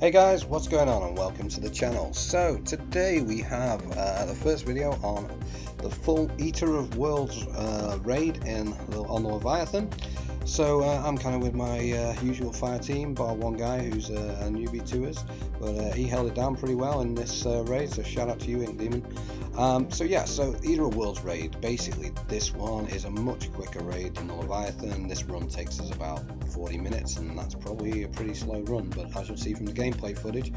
Hey guys, what's going on and welcome to the channel. So today we have the first video on the full Eater of Worlds raid on the Leviathan. So I'm kind of with my usual fire team, bar one guy who's a newbie to us, but he held it down pretty well in this raid, so shout out to you, Ink Demon. So Eater of Worlds raid, basically this one is a much quicker raid than the Leviathan. This run takes us about 40 minutes and that's probably a pretty slow run, but as you'll see from the gameplay footage,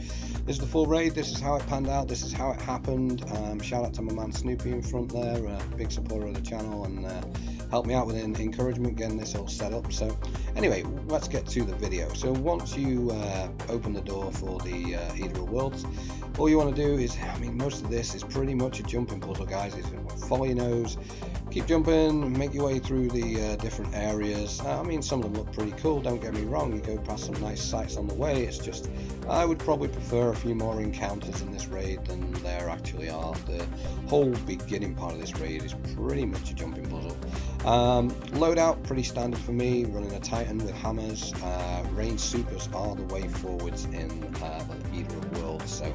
this is the full raid, this is how it panned out, this is how it happened. Shout out to my man Snoopy in front there, big supporter of the channel, and helped me out with encouragement getting this all set up. So anyway, let's get to the video. So once you open the door for the Eater of Worlds, all you want to do is, I mean, most of this is pretty much a jumping puzzle, guys. It's follow your nose, keep jumping, make your way through the different areas. I mean, some of them look pretty cool, don't get me wrong, you go past some nice sights on the way. It's just, I would probably prefer a few more encounters in this raid than there actually are. The whole beginning part of this raid is pretty much a jumping puzzle. Loadout, pretty standard for me, running a Titan with hammers. Range supers are the way forwards in the Eater of Worlds, so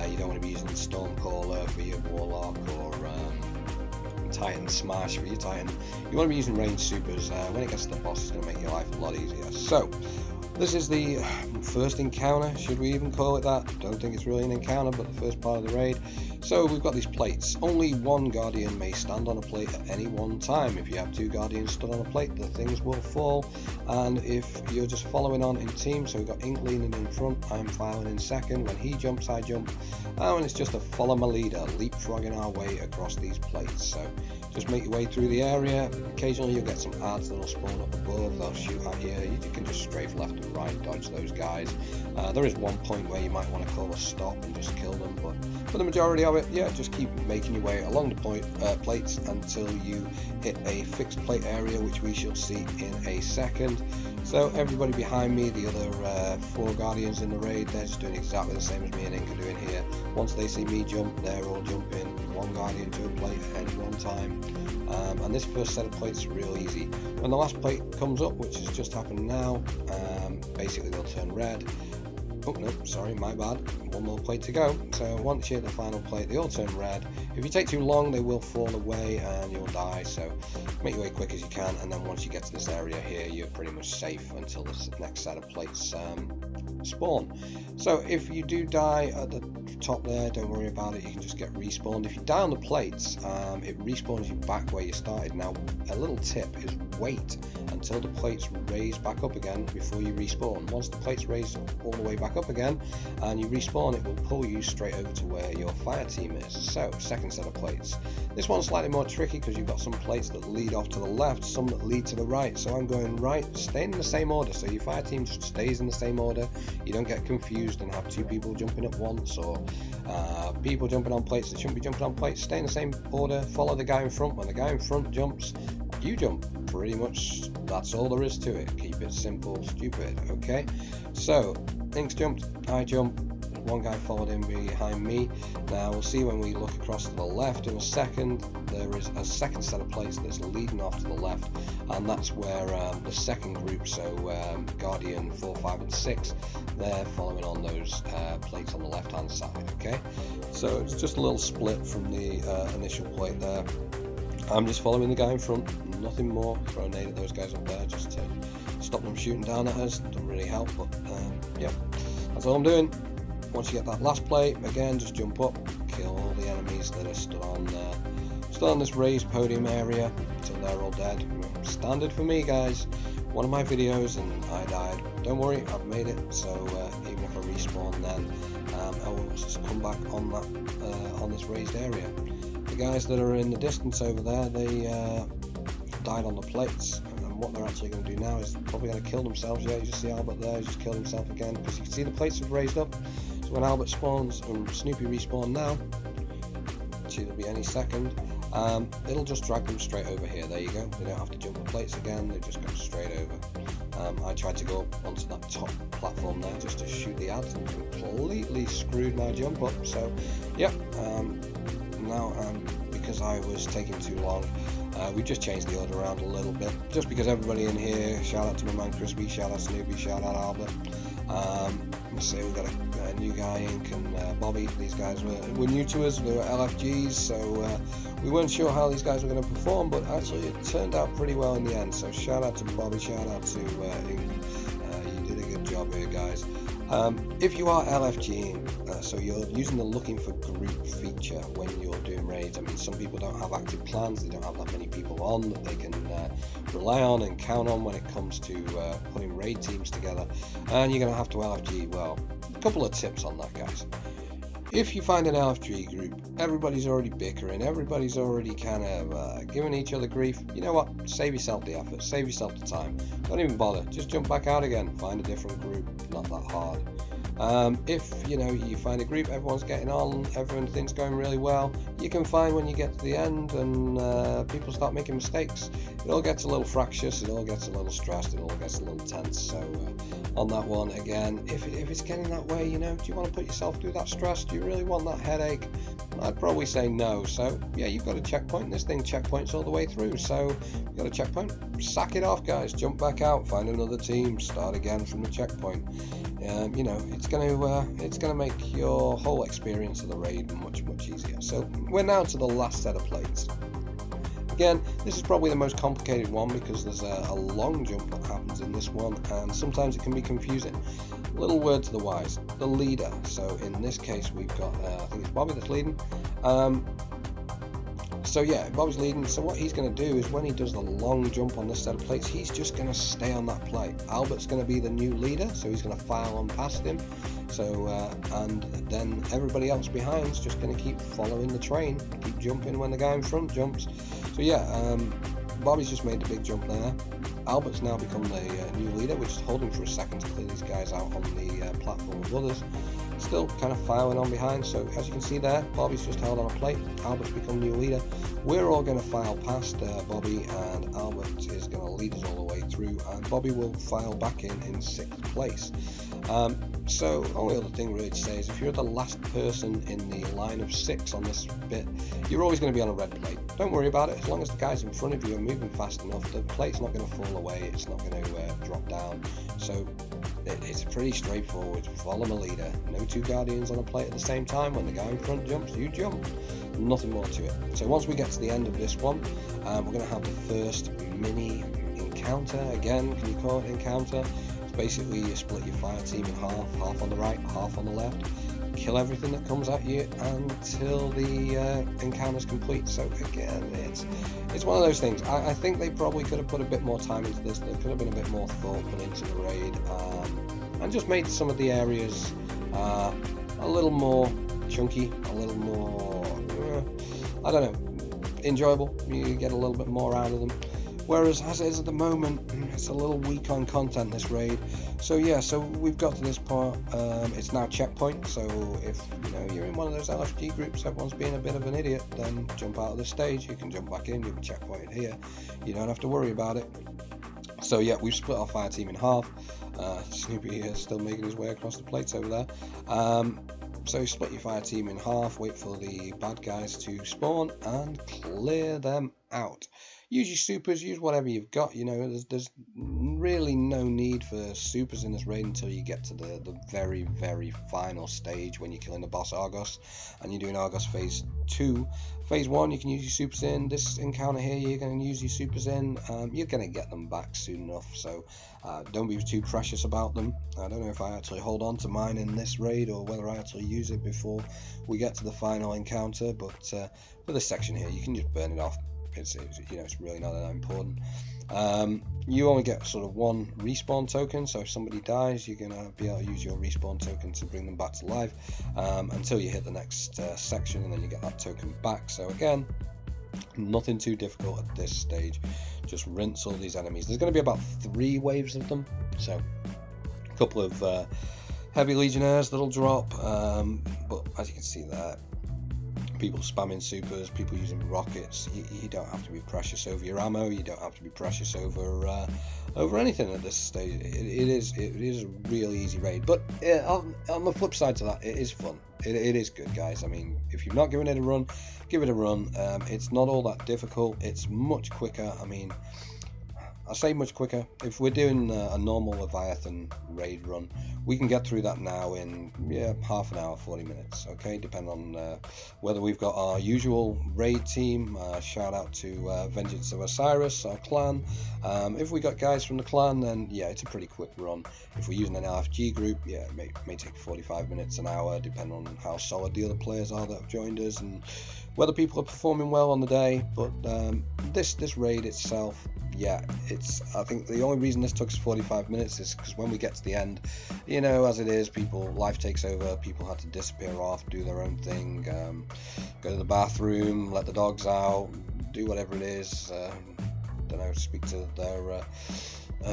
you don't want to be using Stormcaller for your Warlock or Titan Smash for your Titan. You want to be using range supers. When it gets to the boss, it's going to make your life a lot easier. So this is the first encounter, should we even call it that? Don't think it's really an encounter, but the first part of the raid. So we've got these plates. Only one Guardian may stand on a plate at any one time. If you have two Guardians stood on a plate, the things will fall. And if you're just following on in team, so we've got Ink leaning in front, I'm filing in second. When he jumps, I jump. And it's just a follow my leader, leapfrogging our way across these plates. So just make your way through the area. Occasionally you'll get some ads that'll spawn up above, they'll shoot at you. You can just strafe left and right, dodge those guys. There is one point where you might want to call a stop and just kill them, but for the majority of it, yeah, just keep making your way along the plates until you hit a fixed plate area, which we shall see in a second. So everybody behind me, the other 4 Guardians in the raid, they're just doing exactly the same as me and Ink are doing here. Once they see me jump, they're all jumping, one Guardian to a plate at any one time. And this first set of plates is real easy. When the last plate comes up, which has just happened now, basically they'll turn red. Oh no, sorry, my bad. One more plate to go. So once you hit the final plate, they all turn red. If you take too long, they will fall away and you'll die. So make your way quick as you can, and then once you get to this area here, you're pretty much safe until the next set of plates spawn. So if you do die at the top there, don't worry about it, you can just get respawned. If you die on the plates, it respawns you back where you started. Now a little tip is wait until the plates raise back up again before you respawn. Once the plates raise all the way back up again and you respawn, it will pull you straight over to where your fire team is. So second set of plates. This one's slightly more tricky because you've got some plates that lead off to the left, some that lead to the right. So I'm going right, staying in the same order, so your fire team just stays in the same order. You don't get confused and have 2 people jumping at once, or people jumping on plates that shouldn't be jumping on plates. Stay in the same order, follow the guy in front. When the guy in front jumps, you jump. Pretty much that's all there is to it. Keep it simple, stupid. Okay, so Ink's jumped, I jump, one guy followed in behind me. Now we'll see when we look across to the left in a second, there is a second set of plates that's leading off to the left, and that's where the second group, so Guardian 4, 5 and 6, they're following on those plates on the left hand side. Okay, so it's just a little split from the initial plate there. I'm just following the guy in front, nothing more. Throw a nade at those guys up there just to stop them shooting down at us. Doesn't really help, but yeah, that's all I'm doing. Once you get that last plate, again, just jump up, kill all the enemies that are stood on this raised podium area until they're all dead. Standard for me, guys. One of my videos and I died. Don't worry, I've made it. So even if I respawn, then I will just come back on that on this raised area. The guys that are in the distance over there, they died on the plates, and what they're actually going to do now is probably going to kill themselves. Yeah, you just see Albert there, just killed himself again, because you can see the plates have raised up. So when Albert spawns and Snoopy respawn now, which it'll be any second, it'll just drag them straight over here. There you go, they don't have to jump the plates again, they just go straight over. I tried to go up onto that top platform there just to shoot the ads and completely screwed my jump up. So yeah, now because I was taking too long, we just changed the order around a little bit, just because everybody in here, shout out to my man Crispy, shout out Snoopy, shout out Albert, Let's say we've got a new guy, Ink and Bobby. These guys were new to us. They were LFGs, so we weren't sure how these guys were going to perform, but actually it turned out pretty well in the end. So shout out to Bobby, shout out to Ink. You did a good job here, guys. If you are LFGing, so you're using the looking for group feature when you're doing raids. I mean, some people don't have active plans, they don't have that many people on that they can rely on and count on when it comes to putting raid teams together, and you're going to have to LFG. Well, a couple of tips on that, guys. If you find an LFG group, everybody's already bickering, everybody's already kind of giving each other grief, you know what, save yourself the effort, save yourself the time, don't even bother, just jump back out again, find a different group, not that hard. If you find a group, everyone's getting on, everything's going really well, you can find when you get to the end and people start making mistakes, it all gets a little fractious, it all gets a little stressed, it all gets a little tense. So on that one, again, if it's getting that way, do you want to put yourself through that stress? Do you really want that headache? I'd probably say no. So yeah, you've got a checkpoint. This thing checkpoints all the way through, so you've got a checkpoint, sack it off, guys, jump back out, find another team, start again from the checkpoint. It's gonna make your whole experience of the raid much easier. So we're now to the last set of plates. Again, this is probably the most complicated one because there's a long jump that happens in this one, and sometimes it can be confusing. Little word to the wise, the leader. So in this case, we've got I think it's Bobby that's leading. So yeah, Bobby's leading. So what he's going to do is when he does the long jump on this set of plates, he's just going to stay on that plate. Albert's going to be the new leader, so he's going to file on past him. So and then everybody else behind is just going to keep following the train, keep jumping when the guy in front jumps. So yeah, Bobby's just made the big jump there. Albert's now become the new leader. We're just holding for a second to clear these guys out on the platform with others. Still kind of filing on behind, so as you can see there, Bobby's just held on a plate, Albert's become new leader. We're all going to file past Bobby, and Albert is going to lead us all the way through, and Bobby will file back in 6th place. So only other thing really to say is if you're the last person in the line of 6 on this bit, you're always going to be on a red plate. Don't worry about it, as long as the guys in front of you are moving fast enough, the plate's not going to fall away, it's not going to drop down. So it's pretty straightforward. Follow the leader. No 2 guardians on a plate at the same time. When the guy in front jumps, you jump. Nothing more to it. So once we get to the end of this one, we're going to have the first mini encounter. Again, can you call it encounter? It's basically you split your fire team in half on the right, half on the left. Kill everything that comes at you until the encounter's complete. So again, it's one of those things. I think they probably could have put a bit more time into this. There could have been a bit more thought put into the raid, and just made some of the areas a little more chunky, a little more I don't know, enjoyable. You get a little bit more out of them. Whereas as it is at the moment, it's a little weak on content, this raid. So yeah, so we've got to this part. It's now checkpoint, so if you're in one of those LFG groups, everyone's being a bit of an idiot, then jump out of the stage. You can jump back in, you can checkpoint here. You don't have to worry about it. So yeah, we've split our fire team in half. Snoopy is still making his way across the plates over there. So split your fire team in half, wait for the bad guys to spawn, and clear them out. Use your supers, use whatever you've got. There's really no need for supers in this raid until you get to the very, very final stage when you're killing the boss Argos and you're doing Argos phase 2. Phase 1, you can use your supers in. This encounter here, you're going to use your supers in. You're going to get them back soon enough, so don't be too precious about them. I don't know if I actually hold on to mine in this raid or whether I actually use it before we get to the final encounter, but for this section here, you can just burn it off. It's really not that important. You only get sort of 1 respawn token, so if somebody dies, you're going to be able to use your respawn token to bring them back to life until you hit the next section, and then you get that token back. So again, nothing too difficult at this stage. Just rinse all these enemies. There's going to be about 3 waves of them, so a couple of heavy legionnaires that'll drop, but as you can see there, people spamming supers, people using rockets. You don't have to be precious over your ammo. You don't have to be precious over anything at this stage. It is a really easy raid. But on the flip side to that, it is fun. It is good, guys. I mean, if you've not given it a run, give it a run. It's not all that difficult. It's much quicker. I mean, I say much quicker. If we're doing a normal Leviathan raid run, we can get through that now in half an hour, 40 minutes. Okay, depending on whether we've got our usual raid team. Shout out to Vengeance of Osiris, our clan. If we got guys from the clan, then yeah, it's a pretty quick run. If we're using an LFG group, yeah, it may take 45 minutes, an hour, depending on how solid the other players are that have joined us and whether people are performing well on the day. But this raid itself, yeah, I think the only reason this took us 45 minutes is because when we get to the end, you know, as it is, life takes over, people had to disappear off, do their own thing, go to the bathroom, let the dogs out, do whatever it is, don't know, speak to their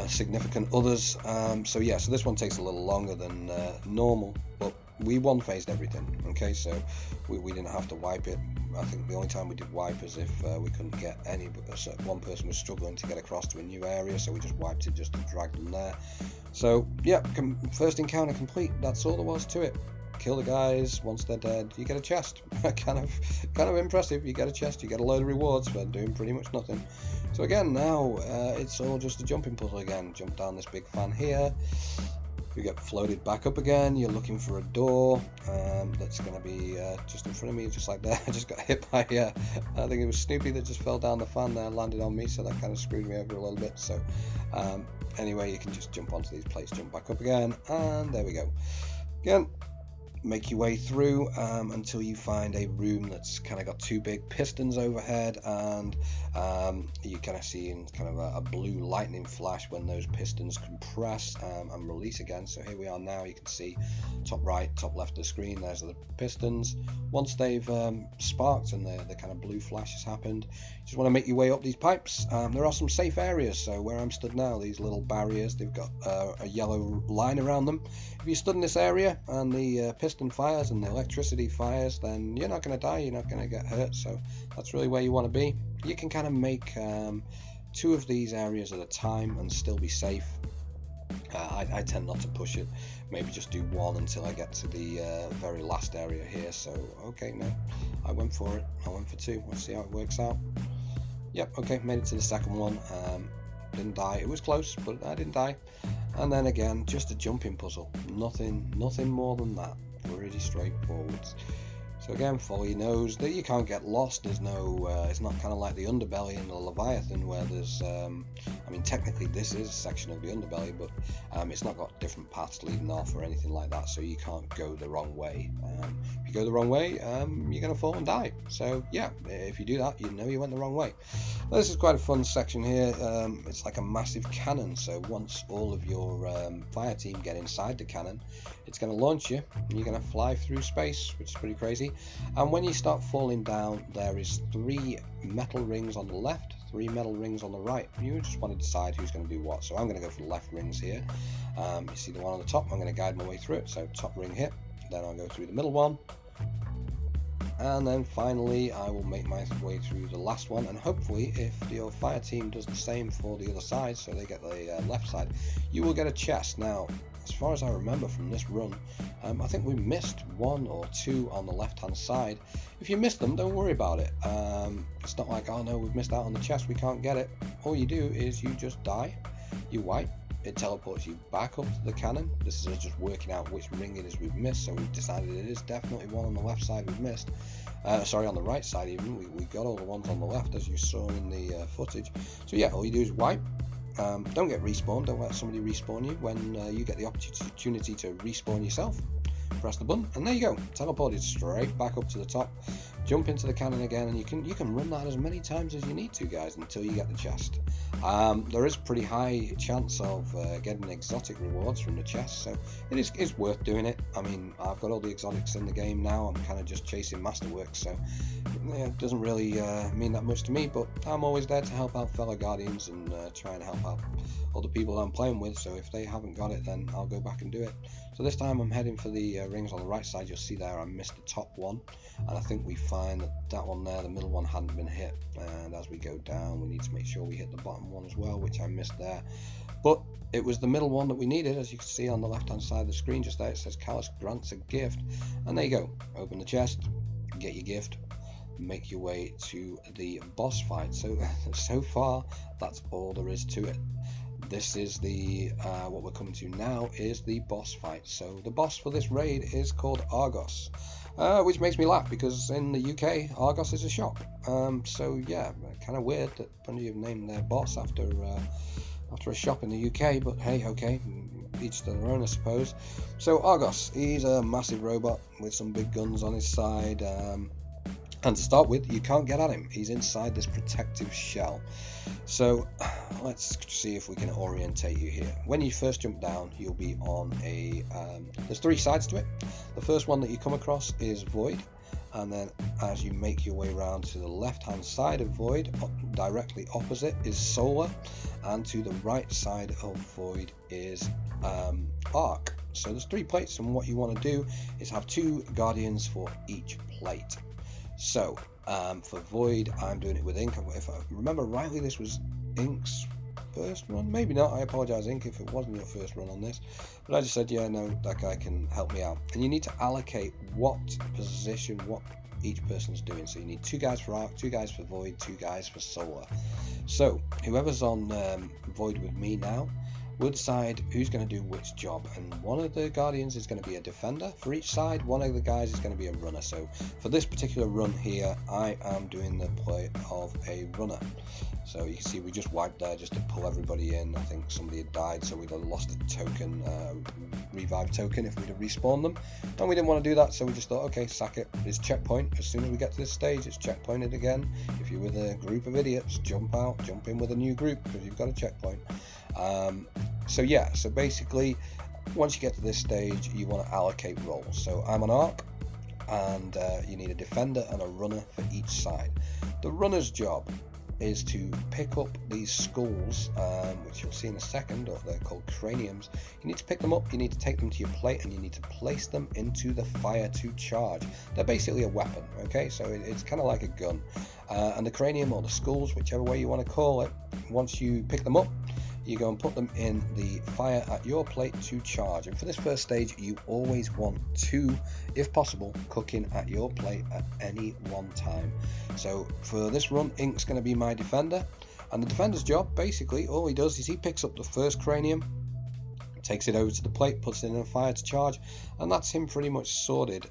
significant others. So yeah, so this one takes a little longer than normal, but we one-phased everything. Okay, so we didn't have to wipe it. I think the only time we did wipe is if we couldn't get any, because one person was struggling to get across to a new area, so we just wiped it just to drag them there. So yeah, first encounter complete. That's all there was to it. Kill the guys. Once they're dead, you get a chest. kind of impressive. You get a chest, you get a load of rewards for doing pretty much nothing. So again, now it's all just a jumping puzzle again. Jump down this big fan here. You get floated back up again. You're looking for a door that's going to be just in front of me, just like that. I just got hit by, I think it was Snoopy that just fell down the fan there, landed on me, so that kind of screwed me over a little bit. So anyway, you can just jump onto these plates, jump back up again, and there we go. Again, make your way through until you find a room that's kind of got two big pistons overhead, and you kind of see in kind of a blue lightning flash when those pistons compress and release again. So here we are now. You can see top right, top left of the screen, there's the pistons. Once they've sparked and the kind of blue flash has happened, you just want to make your way up these pipes. There are some safe areas. So where I'm stood now, these little barriers, they've got a yellow line around them. If you stood in this area and the piston fires and the electricity fires, then you're not going to die, you're not going to get hurt. So that's really where you want to be. You can kind of make two of these areas at a time and still be safe. I tend not to push it, maybe just do one until I get to the very last area here. So okay, no, I went for it, I went for two. Let's see how it works out. Yep, okay, made it to the second one. Didn't die. It was close, but I didn't die. And then again, just a jumping puzzle, nothing more than that. Pretty straightforward. So again, follow your nose. That you can't get lost. There's no it's not kind of like the underbelly in the Leviathan where there's I mean, technically this is a section of the underbelly, but it's not got different paths leading off or anything like that, so you can't go the wrong way. If you go the wrong way, you're gonna fall and die. So yeah, if you do that, you know you went the wrong way. This is quite a fun section here. It's like a massive cannon, so once all of your fire team get inside the cannon, it's going to launch you and you're going to fly through space, which is pretty crazy. And when you start falling down, there is 3 metal rings on the left, 3 metal rings on the right. You just want to decide who's going to do what. So I'm going to go for the left rings here. You see the one on the top, I'm going to guide my way through it. So top ring hit, then I'll go through the middle one, and then finally I will make my way through the last one. And hopefully if your fire team does the same for the other side, so they get the left side, you will get a chest. Now, as far as I remember from this run, I think we missed 1 or 2 on the left hand side. If you missed them, don't worry about it. It's not like, oh no, we've missed out on the chest, we can't get it. All you do is you just die, you wipe, it teleports you back up to the cannon. This is us just working out which ring it is we've missed, so we've decided it is definitely one on the left side we've missed. Sorry, on the right side even, we got all the ones on the left as you saw in the footage. So yeah, all you do is wipe. Don't get respawned, don't let somebody respawn you. When you get the opportunity to respawn yourself, press the button, and there you go, teleported straight back up to the top. Jump into the cannon again, and you can run that as many times as you need to, guys, until you get the chest. There is pretty high chance of getting exotic rewards from the chest, so it's worth doing it. I mean, I've got all the exotics in the game now. I'm kind of just chasing masterworks, so it doesn't really mean that much to me, but I'm always there to help out fellow guardians and try and help out other people I'm playing with. So if they haven't got it, then I'll go back and do it. So this time I'm heading for the rings on the right side. You'll see there I missed the top one, and I think we find that one there, the middle one, hadn't been hit, and as we go down we need to make sure we hit the bottom one as well, which I missed there. But it was the middle one that we needed. As you can see on the left hand side of the screen just there, it says Callus grants a gift, and there you go. Open the chest, get your gift. make your way to the boss fight. So far that's all there is to it. This is the what we're coming to now is the boss fight. So the boss for this raid is called Argos, which makes me laugh because in the UK Argos is a shop. So yeah, kind of weird that Bungie have named their boss after a shop in the UK, but hey, okay, each to their own, I suppose. So Argos, he's a massive robot with some big guns on his side, and to start with, you can't get at him. He's inside this protective shell. So let's see if we can orientate you here. When you first jump down, you'll be on a there's 3 sides to it. The first one that you come across is Void, and then as you make your way around to the left hand side of Void, directly opposite is Solar, and to the right side of Void is Arc. So there's 3 plates, and what you want to do is have 2 Guardians for each plate. So for Void, I'm doing it with Ink. If I remember rightly, this was Ink's first run. Maybe not. I apologize, Ink, if it wasn't your first run on this. But I just said, yeah, no, that guy can help me out. And you need to allocate what position, what each person's doing. So you need 2 guys for Arc, 2 guys for Void, 2 guys for Solar. So whoever's on Void with me now would decide who's going to do which job, and one of the Guardians is going to be a defender for each side, one of the guys is going to be a runner. So for this particular run here, I am doing the play of a runner. So you can see we just wiped there just to pull everybody in. I think somebody had died, so we'd have lost a token, revive token if we'd have respawned them, and we didn't want to do that, so we just thought, okay, sack it. It's checkpoint. As soon as we get to this stage, it's checkpointed again. If you're with a group of idiots, jump out, jump in with a new group because you've got a checkpoint. So yeah, so basically once you get to this stage, you want to allocate roles. So I'm an Arc, and you need a defender and a runner for each side. The runner's job is to pick up these skulls, which you'll see in a second, or they're called craniums. You need to pick them up, you need to take them to your plate, and you need to place them into the fire to charge. They're basically a weapon, okay, so it's kind of like a gun. And the cranium, or the skulls, whichever way you want to call it, once you pick them up, you go and put them in the fire at your plate to charge. And for this first stage, you always want 2, if possible, cooking at your plate at any one time. So for this run, Ink's going to be my defender, and the defender's job, basically, all he does is he picks up the first cranium, takes it over to the plate, puts it in a fire to charge, and that's him pretty much sorted.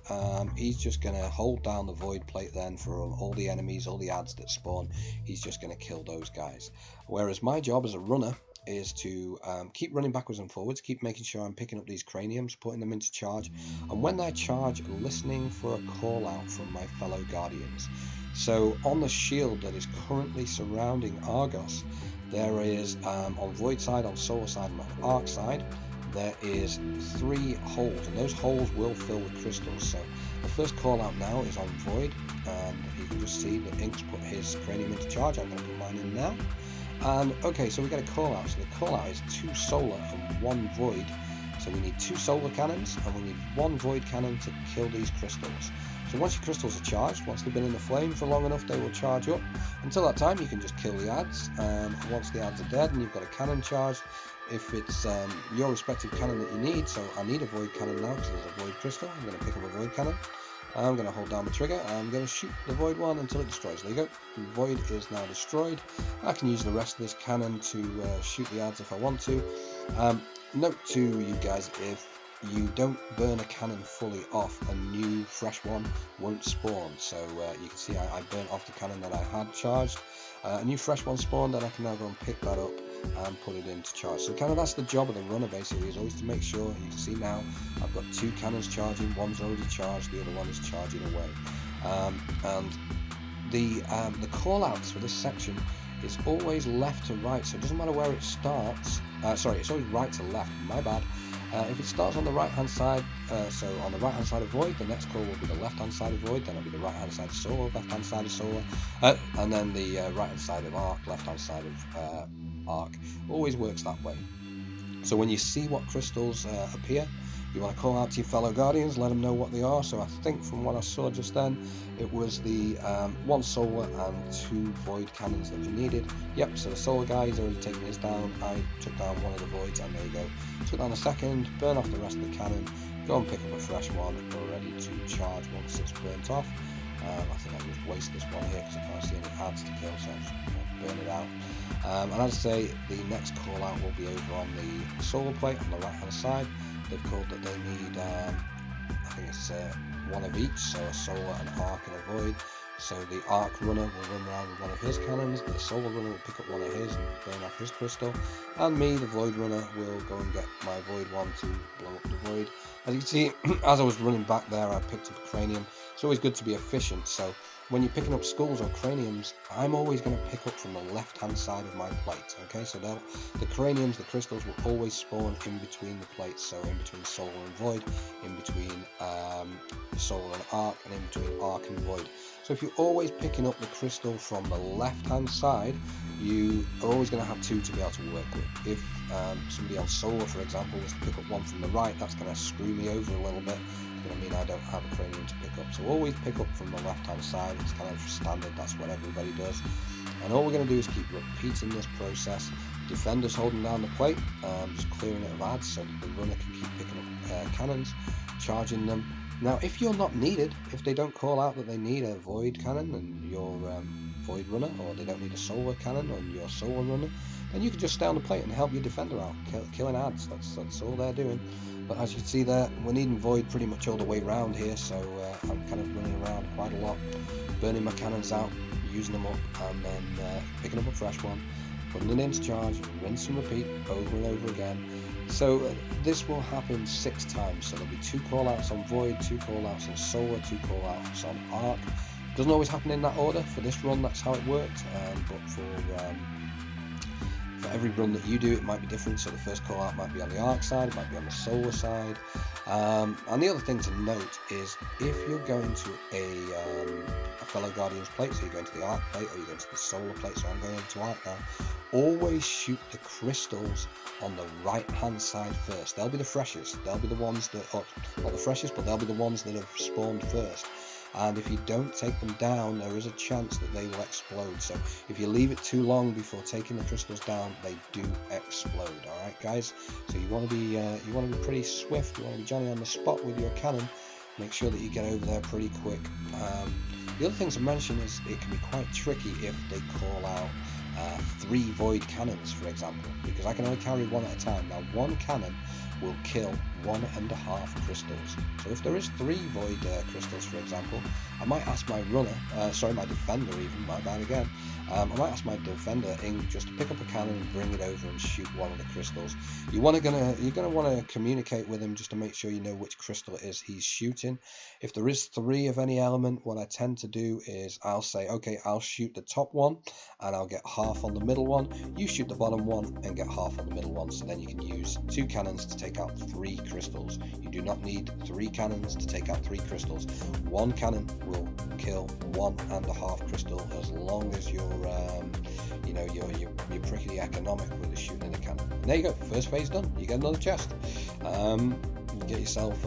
He's just going to hold down the Void plate then for all the enemies, all the adds that spawn. He's just going to kill those guys. Whereas my job as a runner is to keep running backwards and forwards, keep making sure I'm picking up these craniums, putting them into charge, and when they charge, listening for a call out from my fellow Guardians. So on the shield that is currently surrounding Argos, there is on Void side, on Solar side, and on Arc side, there is 3 holes, and those holes will fill with crystals. So the first call out now is on Void, and you can just see that Ink's put his cranium into charge. I'm going to put mine in now. And okay, so we get a call out. So the call out is 2 solar and 1 void. So we need 2 solar cannons, and we need 1 void cannon to kill these crystals. So once your crystals are charged, once they've been in the flame for long enough, they will charge up. Until that time, you can just kill the adds. And once the adds are dead and you've got a cannon charged, if it's your respective cannon that you need, so I need a void cannon now because there's a void crystal, I'm going to pick up a void cannon. I'm going to hold down the trigger, I'm going to shoot the void one until it destroys. There you go, the void is now destroyed. I can use the rest of this cannon to shoot the adds if I want to. Note to you guys, if you don't burn a cannon fully off, a new fresh one won't spawn. So you can see I burnt off the cannon that I had charged. A new fresh one spawned, and I can now go and pick that up and put it into charge. So kind of that's the job of the runner, basically, is always to make sure. You can see now I've got 2 cannons charging, one's already charged, the other one is charging away. And the call outs for this section is always left to right, so it doesn't matter where it starts. Sorry, it's always right to left, my bad. If it starts on the right hand side, so on the right hand side of Void, the next call will be the left hand side of Void, then it'll be the right hand side of Solar, left hand side of Solar, and then the right hand side of Arc, left hand side of Arc. Always works that way. So when you see what crystals appear, you want to call out to your fellow Guardians, let them know what they are. So I think from what I saw just then, it was the 1 Solar and 2 Void cannons that you needed. Yep, so the Solar guy is already taking his down. I took down one of the Voids, and there you go. Took down a second, burn off the rest of the cannon, go and pick up a fresh one, and we're ready to charge once it's burnt off. I think I'll just waste this one here because I can't see any ads to kill, so I'll just burn it out. And as I say, the next call out will be over on the solar plate on the right hand side. They've called that they need, I think it's one of each, so a solar, an arc and a void. So the arc runner will run around with one of his cannons, the solar runner will pick up one of his and burn off his crystal, and me, the void runner, will go and get my void one to blow up the void. As you can see, as I was running back there, I picked up a cranium. It's always good to be efficient, so when you're picking up skulls or craniums, I'm always going to pick up from the left hand side of my plate. Okay, so the craniums, the crystals will always spawn in between the plates, so in between solar and void, in between solar and arc, and in between arc and void. So if you're always picking up the crystal from the left hand side, you are always going to have two to be able to work with. If somebody on solar, for example, was to pick up one from the right, that's going to screw me over a little bit. It's going to mean I don't have a cranium to pick up. So always pick up from the left hand side. It's kind of standard, that's what everybody does. And all we're going to do is keep repeating this process. Defenders holding down the plate, just clearing it of ads so that the runner can keep picking up cannons, charging them. Now, if you're not needed, if they don't call out that they need a void cannon and your void runner, or they don't need a solar cannon on your solar runner, then you can just stay on the plate and help your defender out, killing ads. That's all they're doing. But as you can see there, we're needing void pretty much all the way around here, so I'm kind of running around quite a lot, burning my cannons out, using them up, and then picking up a fresh one, putting it into charge, rinse and repeat over and over again. So this will happen 6 times, so there'll be 2 callouts on void, 2 callouts on solar, 2 callouts on arc. Doesn't always happen in that order. For this run, that's how it worked, but for every run that you do, it might be different. So the first call out might be on the arc side, it might be on the solar side. And the other thing to note is if you're going to a fellow Guardian's plate, so you're going to the arc plate or you're going to the solar plate, so I'm going into arc now, always shoot the crystals on the right hand side first. They'll be the freshest, they'll be the ones that are not the freshest, but they'll be the ones that have spawned first. And if you don't take them down, there is a chance that they will explode. So if you leave it too long before taking the crystals down, they do explode. All right, guys. So you want to be pretty swift. You want to be Johnny on the spot with your cannon. Make sure that you get over there pretty quick. The other thing to mention is it can be quite tricky if they call out 3 void cannons, for example, because I can only carry 1 at a time. Now, 1 cannon will kill 1.5 crystals. So if there is 3 void crystals, for example, I might ask my runner, my defender even, my bad again, I might ask my defender just to pick up a cannon and bring it over and shoot one of the crystals. You're gonna want to communicate with him just to make sure you know which crystal it is he's shooting. If there is 3 of any element, what I tend to do is I'll say, okay, I'll shoot the top one and I'll get half on the middle one. You shoot the bottom one and get half on the middle one. So then you can use 2 cannons to take out 3 crystals. You do not need 3 cannons to take out 3 crystals. 1 cannon will kill 1.5 crystal as long as you're pretty economic with the shooting in the cannon. And there you go, first phase done. You get another chest. You get yourself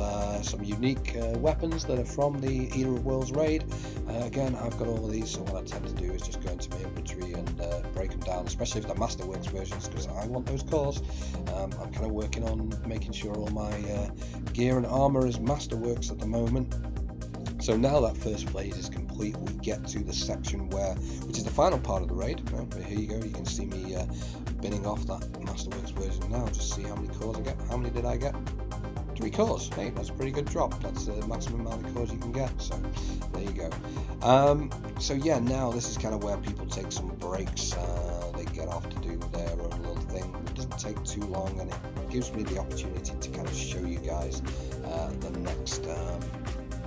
some unique weapons that are from the Eater of Worlds raid. Again, I've got all of these, so what I tend to do is just go into my inventory and break them down, especially if they're Masterworks versions, because I want those cores. I'm kind of working on making sure all my gear and armor is Masterworks at the moment. So now that first phase is complete, we get to the section which is the final part of the raid. Here you go, you can see me binning off that Masterworks version now. Just see how many cores I get. How many did I get? 3 cores. Hey, that's a pretty good drop. That's the maximum amount of cores you can get. So there you go. So yeah, now this is kind of where people take some breaks. They get off to do their own little thing. It doesn't take too long, and it gives me the opportunity to kind of show you guys the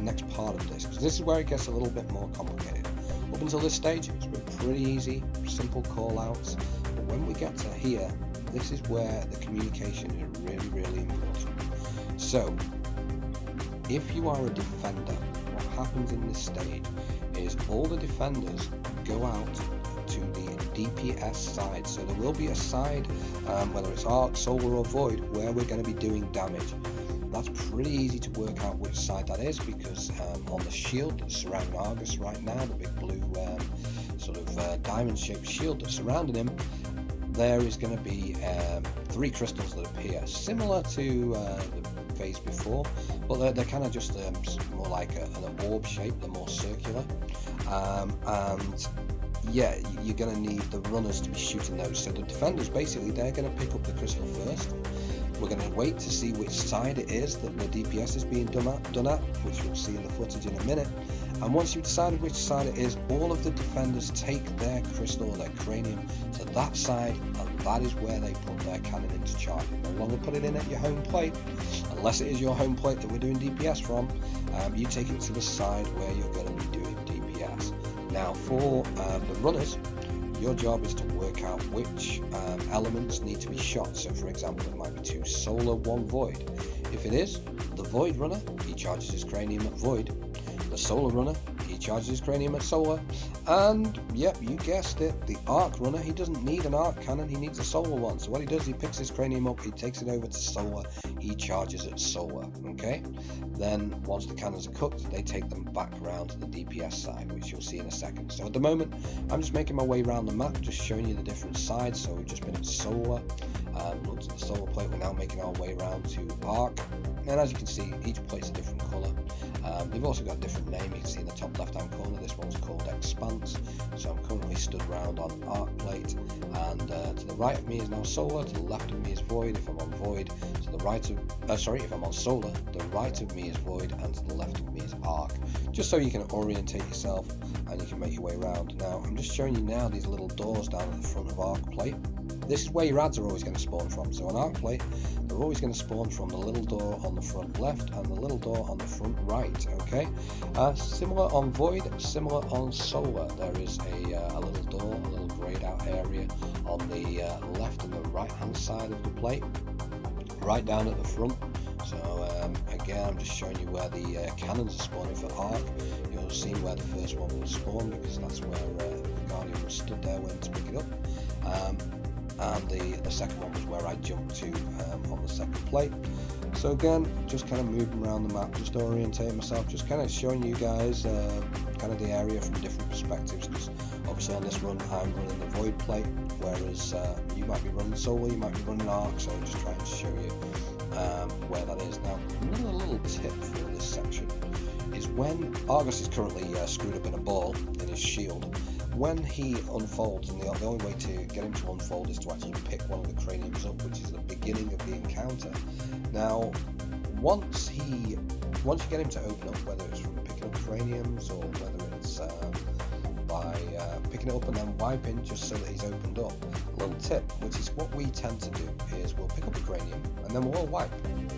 next part of this, because this is where it gets a little bit more complicated. Up until this stage, it's been pretty easy, simple call outs, but when we get to here, this is where the communication is really, really important. So if you are a defender, what happens in this stage is all the defenders go out to the DPS side. So there will be a side, whether it's arc, solar or void, where we're going to be doing damage. That's pretty easy to work out which side that is, because on the shield that's surrounding Argus right now, the big blue diamond shaped shield that's surrounding him, there is going to be 3 crystals that appear, similar to the phase before, but they're kind of just more like an orb shape. They're more circular, and yeah, you're going to need the runners to be shooting those. So the defenders, basically, they're going to pick up the crystal first. We're going to wait to see which side it is that the DPS is being done at, which we'll see in the footage in a minute. And once you've decided which side it is, all of the defenders take their crystal or their cranium to that side, and that is where they put their cannon into charge. No longer put it in at your home plate, unless it is your home plate that we're doing DPS from. You take it to the side where you're going to be doing DPS. Now for the runners, your job is to work out which elements need to be shot. So for example, it might be 2 solar, 1 void. If it is the void runner, he charges his cranium at void. The solar runner, he charges his cranium at solar. And yep, you guessed it, the arc runner, he doesn't need an arc cannon, he needs a solar one. So what he does, he picks his cranium up, he takes it over to solar, he charges at solar. Okay, then once the cannons are cooked, they take them back around to the DPS side, which you'll see in a second. So at the moment, I'm just making my way around the map, just showing you the different sides. So we've just been at solar, looked at the solar plate, we're now making our way around to arc. And as you can see, each plate's a different colour. They've also got a different name. You can see in the top left hand corner, this one's called Expanse. So I'm currently stood around on arc plate, and to the right of me is now solar, to the left of me is void. If I'm on void, to the right of if I'm on solar, the right of me is void, and to the left of me is arc. Just so you can orientate yourself and you can make your way around. Now I'm just showing you now these little doors down at the front of arc plate. This is where your ads are always going to spawn from. So on arc plate, they're always going to spawn from the little door on the front left and the little door on the front right. Okay, similar on void, similar on solar. There is a little door, a little grayed out area on the left and the right hand side of the plate, right down at the front. So again, I'm just showing you where the cannons are spawning for arc. You'll see where the first one will spawn, because that's where the Guardian was stood there waiting to pick it up. And the second one was where I jumped to on the second plate. So again, just kind of moving around the map, just orientating myself, just kind of showing you guys kind of the area from different perspectives, because obviously on this run I'm running the void plate, whereas you might be running solar, you might be running arc. So I'm just trying to show you where that is. Now another little tip for this section is when Argus is currently screwed up in a ball in his shield. When he unfolds, and the only way to get him to unfold is to actually pick one of the craniums up, which is the beginning of the encounter. Now, once you get him to open up, whether it's from picking up craniums or whether it's by picking it up and then wiping just so that he's opened up, a little tip, which is what we tend to do, is we'll pick up a cranium and then we'll all wipe.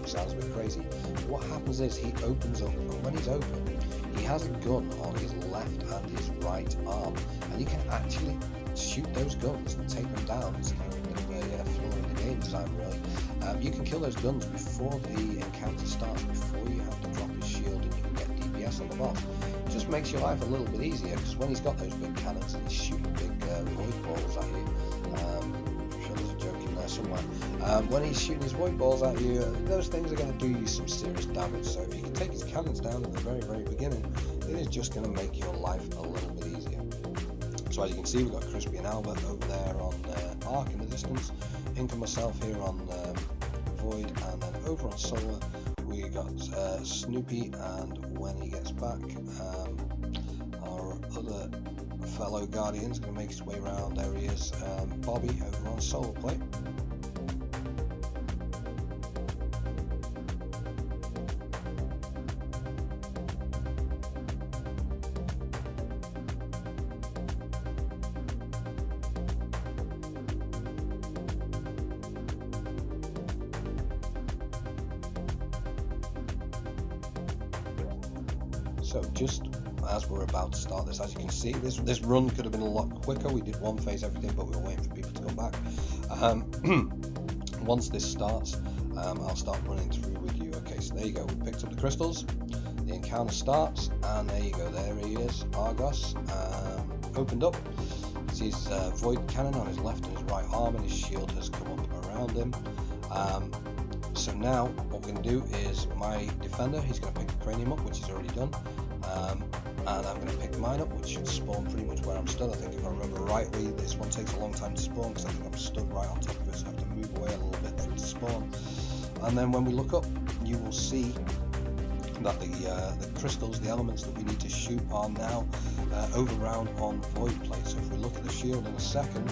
It sounds a bit crazy. What happens is he opens up, and when he's open, he has a gun on his left and his right arm, and you can actually shoot those guns and take them down. It's kind of a bit of a flaw in the game design, really. You can kill those guns before the encounter starts, before you have to drop his shield, and you can get DPS on the boss. It just makes your life a little bit easier, because when he's got those big cannons and he's shooting big void balls at you, I'm sure there's a joke in there somewhere. When he's shooting his void balls at you, those things are going to do you some serious damage. So if you can take his cannons down at the very, very beginning, it is just going to make your life a little bit easier. So as you can see, we've got Crispy and Albert over there on Arc in the distance, Ink and myself here on Void, and then over on Solar we got Snoopy, and when he gets back, our other fellow Guardian's going to make his way around. There he is, Bobby over on Solar Plate. So just as we're about to start this, as you can see, this run could have been a lot quicker. We did one phase every day, but we were waiting for people to come back. Once this starts, I'll start running through with you. Okay, so there you go, we picked up the crystals, the encounter starts, and there you go, there he is, Argos, opened up. His void cannon on his left and his right arm, and his shield has come up around him. So now what we're going to do is my defender, he's going to pick the cranium up, which he's already done. and I'm going to pick mine up, which should spawn pretty much where I'm stood. I think if I remember rightly, this one takes a long time to spawn because I think I'm stood right on top of it, so I have to move away a little bit for it to spawn. And then when we look up, you will see that the crystals, the elements that we need to shoot, are now overround on void plate. So if we look at the shield in a second,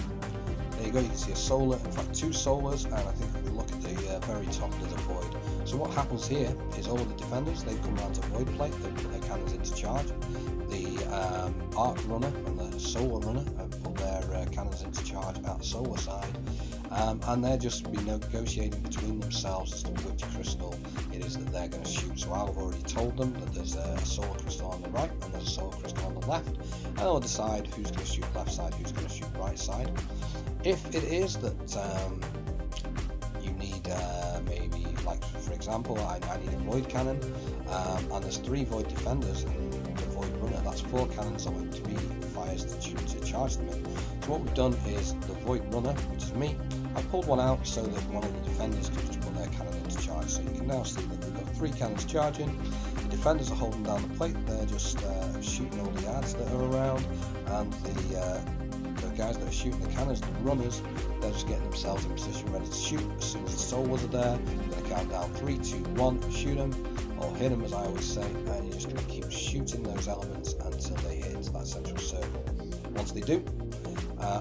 there you go, you can see a solar, in fact 2 solars, and I think if we look at the very top, there's a void. So what happens here is all of the defenders, they've come around to void plate, they've put their cannons into charge. The arc runner and the solar runner have put their cannons into charge at the solar side, and they're just negotiating between themselves as to which crystal it is that they're going to shoot. So I've already told them that there's a solar crystal on the right and there's a solar crystal on the left, and they'll decide who's going to shoot left side, who's going to shoot right side. If it is that you need maybe, like for example, I need a void cannon, and there's 3 void defenders and the void runner, that's 4 cannons on it, 3 fires to charge them in. So what we've done is the void runner, which is me, I pulled one out so that one of the defenders could just put their cannon into charge. So you can now see that we've got 3 cannons charging. The defenders are holding down the plate, they're just shooting all the ads that are around, and the guys that are shooting the cannons, the runners, they're just getting themselves in position ready to shoot. As soon as the solars are there, you're going to count down 3, 2, 1, shoot them, or hit them as I always say, and you're just going to keep shooting those elements until they hit that central circle. Once they do,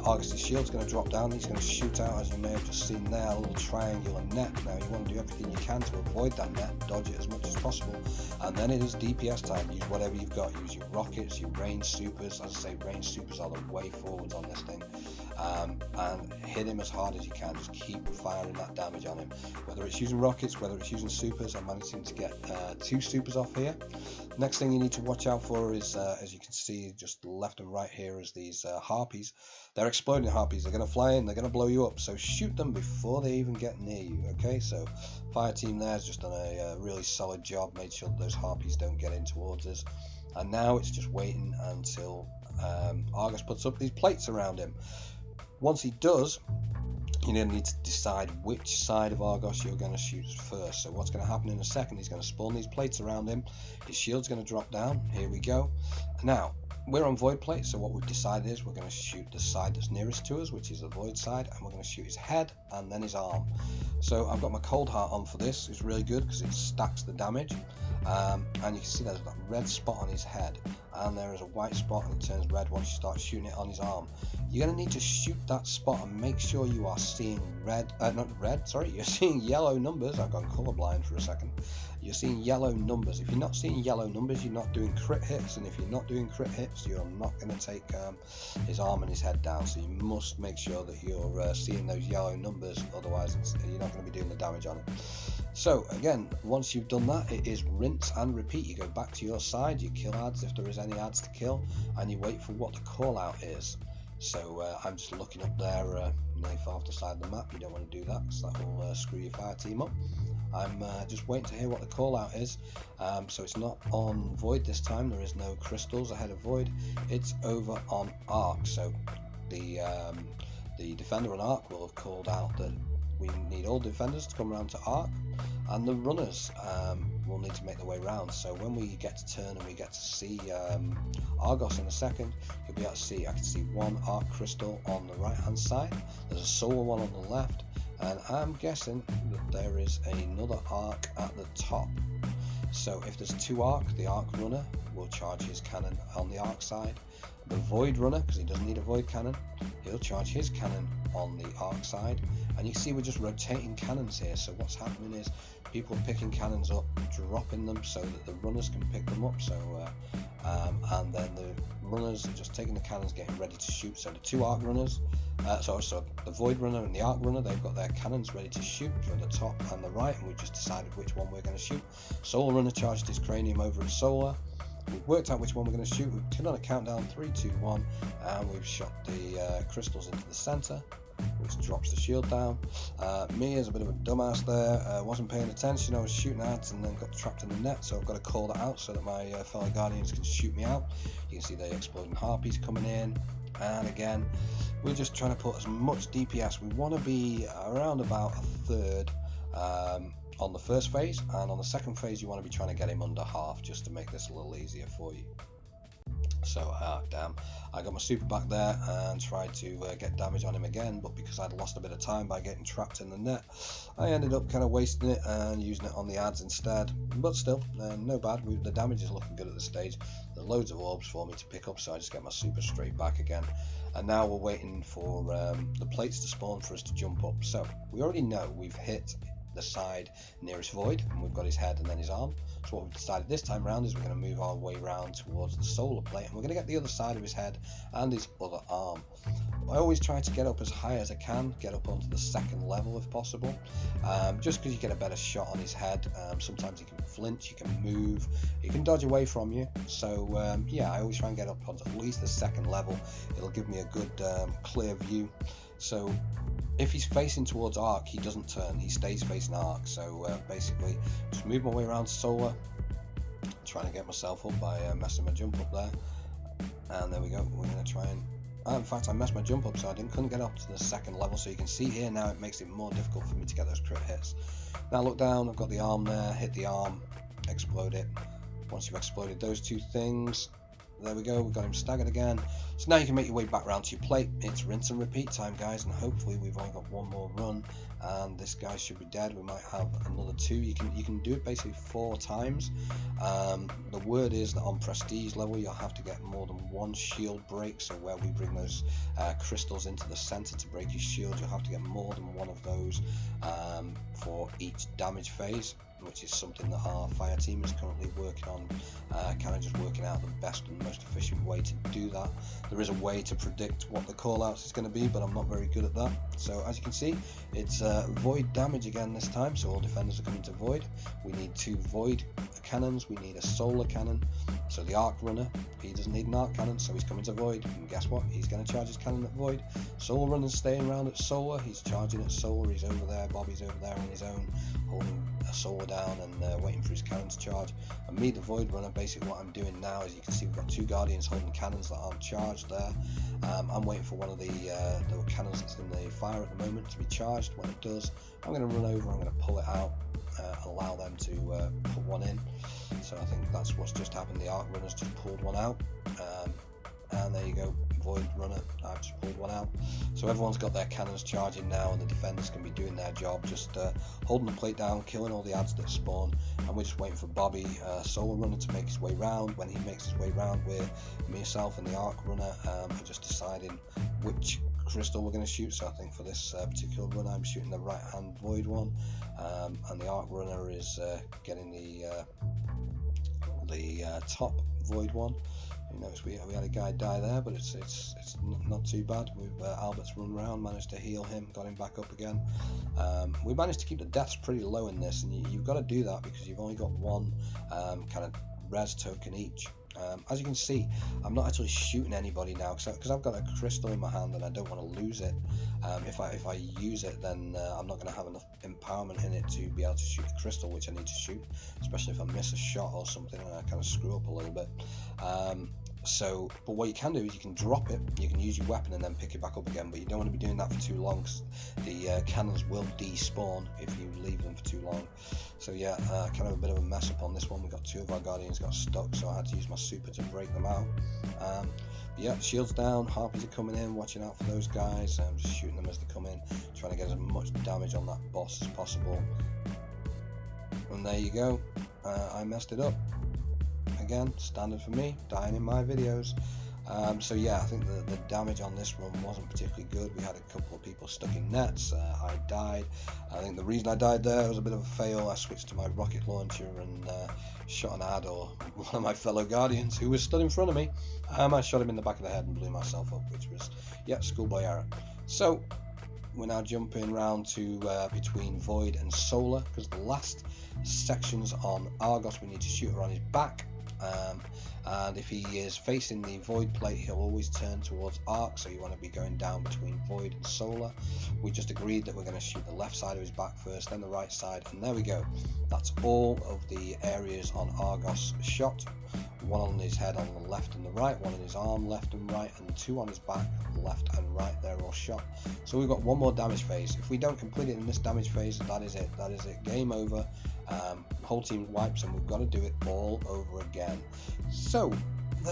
Argus's shield's going to drop down, he's going to shoot out, as you may have just seen there, a little triangular net. Now you want to do everything you can to avoid that net, dodge it as much as possible, and then it is DPS time. Use whatever you've got, use your rockets, your range supers. As I say, range supers are the way forwards on this thing, and hit him as hard as you can. Just keep firing that damage on him, whether it's using rockets, whether it's using supers. I'm managing to get 2 supers off here. Next thing you need to watch out for is, as you can see just left and right here, is these harpies. They're exploding harpies, they're going to fly in, they're going to blow you up, so shoot them before they even get near you. Okay, so fire team there has just done a really solid job, made sure that those harpies don't get in towards us, and now it's just waiting until Argus puts up these plates around him. Once he does, you're going to need to decide which side of Argus you're going to shoot first. So what's going to happen in a second, he's going to spawn these plates around him, his shield's going to drop down, here we go. Now we're on void plate, so what we've decided is we're going to shoot the side that's nearest to us, which is the void side, and we're going to shoot his head and then his arm. So I've got my cold heart on for this. It's really good because it stacks the damage, and you can see there's that red spot on his head, and there is a white spot and it turns red once you start shooting it on his arm. You're going to need to shoot that spot and make sure you are seeing you're seeing yellow numbers. I've gone colorblind for a second. You're seeing yellow numbers. If you're not seeing yellow numbers, you're not doing crit hits, and if you're not doing crit hits, you're not going to take his arm and his head down. So you must make sure that you're seeing those yellow numbers, otherwise you're not going to be doing the damage on it. So again, once you've done that, it is rinse and repeat. You go back to your side, you kill ads if there is any ads to kill, and you wait for what the call out is. So I'm just looking up there, nearly far off the side of the map. You don't want to do that because that will screw your fire team up. I'm just waiting to hear what the call out is. So it's not on void this time, there is no crystals ahead of void, it's over on arc. So the defender on arc will have called out that we need all defenders to come around to arc, and the runners will need to make their way around. So when we get to turn and we get to see Argos in a second, you'll be able to see, I can see 1 arc crystal on the right hand side, there's a solar one on the left, and I'm guessing that there is another arc at the top. So if there's 2 arc, the arc runner will charge his cannon on the arc side. The void runner, because he doesn't need a void cannon, he'll charge his cannon on the arc side. And you see we're just rotating cannons here. So what's happening is people are picking cannons up, dropping them so that the runners can pick them up. So and then the runners are just taking the cannons, getting ready to shoot. So the 2 arc runners, so the void runner and the arc runner, they've got their cannons ready to shoot from the top and the right, and we've just decided which one we're going to shoot. Solar runner charged his cranium over at solar. We've worked out which one we're going to shoot. We've turned on a countdown, 3, 2, 1, and we've shot the crystals into the center, which drops the shield down. Me as a bit of a dumbass there, wasn't paying attention. I was shooting ads and then got trapped in the net, so I've got to call that out so that my fellow guardians can shoot me out. You can see the exploding harpies coming in, and again we're just trying to put as much DPS. We want to be around about a third on the first phase, and on the second phase you want to be trying to get him under half, just to make this a little easier for you. So damn, I got my super back there and tried to get damage on him again, but because I'd lost a bit of time by getting trapped in the net, I ended up kind of wasting it and using it on the ads instead. But still, no bad. The damage is looking good at this stage. There's loads of orbs for me to pick up, so I just get my super straight back again. And now we're waiting for the plates to spawn for us to jump up. So we already know we've hit the side nearest void, and we've got his head and then his arm. So what we've decided this time around is we're going to move our way around towards the solar plate, and we're going to get the other side of his head and his other arm. I always try to get up as high as I can, get up onto the second level if possible, just because you get a better shot on his head. Sometimes he can flinch, he can move, he can dodge away from you. So yeah, I always try and get up onto at least the second level. It'll give me a good clear view. So if he's facing towards arc, he doesn't turn, he stays facing arc. So basically just move my way around solar, trying to get myself up by messing my jump up there. And there we go, we're going to try and in fact I messed my jump up, so I couldn't get up to the second level. So you can see here now it makes it more difficult for me to get those crit hits. Now look down, I've got the arm there, hit the arm, explode it. Once you've exploded those two things, there we go, we've got him staggered again. So now you can make your way back round to your plate. It's rinse and repeat time, guys, and hopefully we've only got one more run and this guy should be dead. We might have another two. You can do it basically 4 times. The word is that on prestige level you'll have to get more than one shield break. So where we bring those crystals into the center to break your shield, you'll have to get more than one of those for each damage phase, which is something that our fire team is currently working on, kind of just working out the best and most efficient way to do that. There is a way to predict what the call outs is going to be, but I'm not very good at that. So as you can see, it's void damage again this time, so all defenders are coming to void. We need 2 void cannons, we need a solar cannon. So the arc runner, he doesn't need an arc cannon, so he's coming to void, and guess what, he's going to charge his cannon at void. Solar runner's staying around at solar, he's charging at solar, he's over there, Bobby's over there on his own, holding a solar down and waiting for his cannon to charge. And me, the void runner, basically what I'm doing now is, you can see we've got 2 guardians holding cannons that aren't charged there. I'm waiting for one of the cannons that's in the fire at the moment to be charged. When it does, I'm going to run over, I'm going to pull it out, allow them to put one in. So I think that's what's just happened. The arc runner's just pulled one out, and there you go, void runner, I've just pulled one out. So everyone's got their cannons charging now, and the defenders can be doing their job, just holding the plate down, killing all the ads that spawn. And we're just waiting for Bobby, solar runner, to make his way round. When he makes his way round, we're myself and the arc runner are just deciding which crystal we're going to shoot. So I think for this particular run I'm shooting the right hand void one, and the arc runner is getting the top void one. You notice we had a guy die there, but it's not too bad. We've Albert's run around, managed to heal him, got him back up again. We managed to keep the deaths pretty low in this, and you've got to do that because you've only got one kind of res token each. As you can see, I'm not actually shooting anybody now because I've got a crystal in my hand and I don't want to lose it. If I use it, then I'm not going to have enough empowerment in it to be able to shoot the crystal which I need to shoot, especially if I miss a shot or something and I kind of screw up a little bit. But what you can do is you can drop it, you can use your weapon and then pick it back up again, but you don't want to be doing that for too long because the cannons will despawn if you leave them for too long. So yeah, kind of a bit of a mess up on this one. We got 2 of our guardians got stuck, so I had to use my super to break them out. Yeah, shields down, harpies are coming in, watching out for those guys. I'm just shooting them as they come in, trying to get as much damage on that boss as possible. And there you go, I messed it up. Again, standard for me, dying in my videos. So yeah, I think the damage on this run wasn't particularly good. We had a couple of people stuck in nets. I died. I think the reason I died there was a bit of a fail. I switched to my rocket launcher and shot an ad or one of my fellow guardians who was stood in front of me. I shot him in the back of the head and blew myself up, which was, yeah, schoolboy error. So we're now jumping round to between void and solar, because the last sections on Argos we need to shoot are on his back. And if he is facing the void plate, he'll always turn towards arc, so you want to be going down between void and solar. we just agreed that we're going to shoot the left side of his back first, then the right side, and there we go. That's all of the areas on Argos shot. One on his head on the left and the right, one in his arm left and right, and 2 on his back left and right. They're all shot. So we've got one more damage phase. If we don't complete it in this damage phase, that is it. That is it. Game over. Whole team wipes, and we've got to do it all over again. So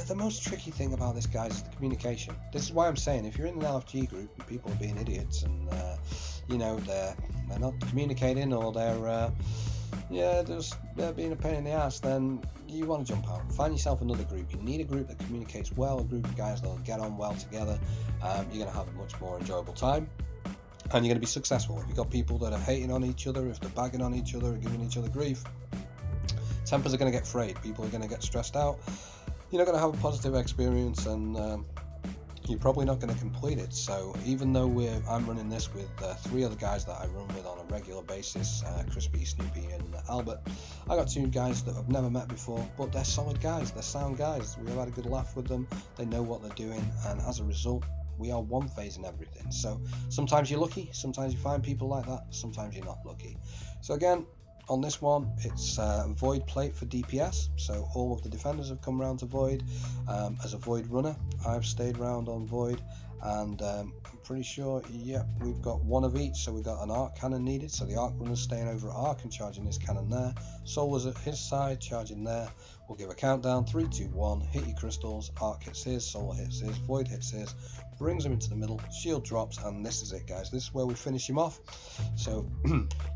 the most tricky thing about this, guys, is the communication. This is why I'm saying, if you're in an LFG group and people are being idiots and you know, they're not communicating, or they're being a pain in the ass, then you want to jump out. Find yourself another group. You need a group that communicates well, a group of guys that'll get on well together. You're going to have a much more enjoyable time, and you're going to be successful. If you've got people that are hating on each other, if they're bagging on each other, or giving each other grief, tempers are going to get frayed. People are going to get stressed out. You're not going to have a positive experience, and you're probably not going to complete it. So even though I'm running this with 3 other guys that I run with on a regular basis, Crispy, Snoopy and Albert, I got 2 guys that I've never met before, but they're solid guys, they're sound guys. We've had a good laugh with them, they know what they're doing, and as a result we are one phase in everything. So sometimes you're lucky, sometimes you find people like that, sometimes you're not lucky. So again, on this one, it's Void plate for DPS, so all of the defenders have come round to Void. As a Void runner, I've stayed round on Void, and I'm pretty sure, yeah, we've got 1 of each. So we've got an arc cannon needed, so the arc runner's staying over at arc and charging his cannon there. Solar's at his side, charging there. We'll give a countdown, 3, 2, 1, hit your crystals, arc hits his, solar hits his, Void hits his, brings him into the middle, shield drops, and this is it, guys. This is where we finish him off. So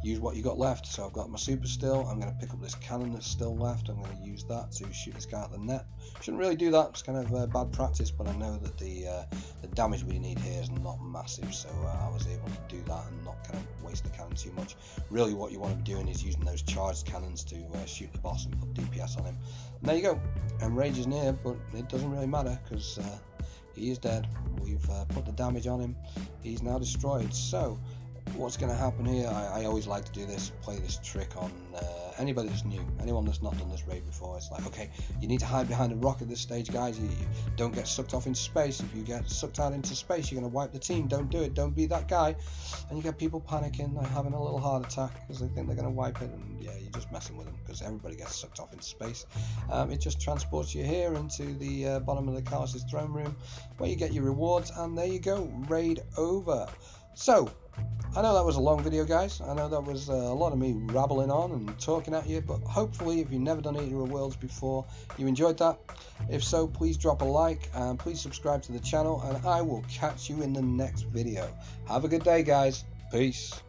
use what you got left. So I've got my super still. I'm going to pick up this cannon that's still left. I'm going to use that to shoot this guy at the net. Shouldn't really do that, it's kind of bad practice, but I know that the damage we need here is not massive, so I was able to do that and not kind of waste the cannon too much. Really what you want to be doing is using those charged cannons to shoot the boss and put DPS on him. And there you go. And Rage is near, but it doesn't really matter because he is dead. We've put the damage on him. He's now destroyed. So what's going to happen here, I always like to do this, play this trick on anybody that's new, anyone that's not done this raid before. It's like, okay, you need to hide behind a rock at this stage, guys. You don't get sucked off into space. If you get sucked out into space, you're going to wipe the team. Don't do it. Don't be that guy. And you get people panicking, they're having a little heart attack because they think they're going to wipe it, and yeah, you're just messing with them because everybody gets sucked off into space. It just transports you here into the bottom of the Callus's throne room, where you get your rewards, and there you go, raid over. So I know that was a long video, guys. I know that was a lot of me rabbling on and talking at you, but hopefully if you've never done Eater of Worlds before, you enjoyed that. If so, please drop a like and please subscribe to the channel, and I will catch you in the next video. Have a good day, guys. Peace.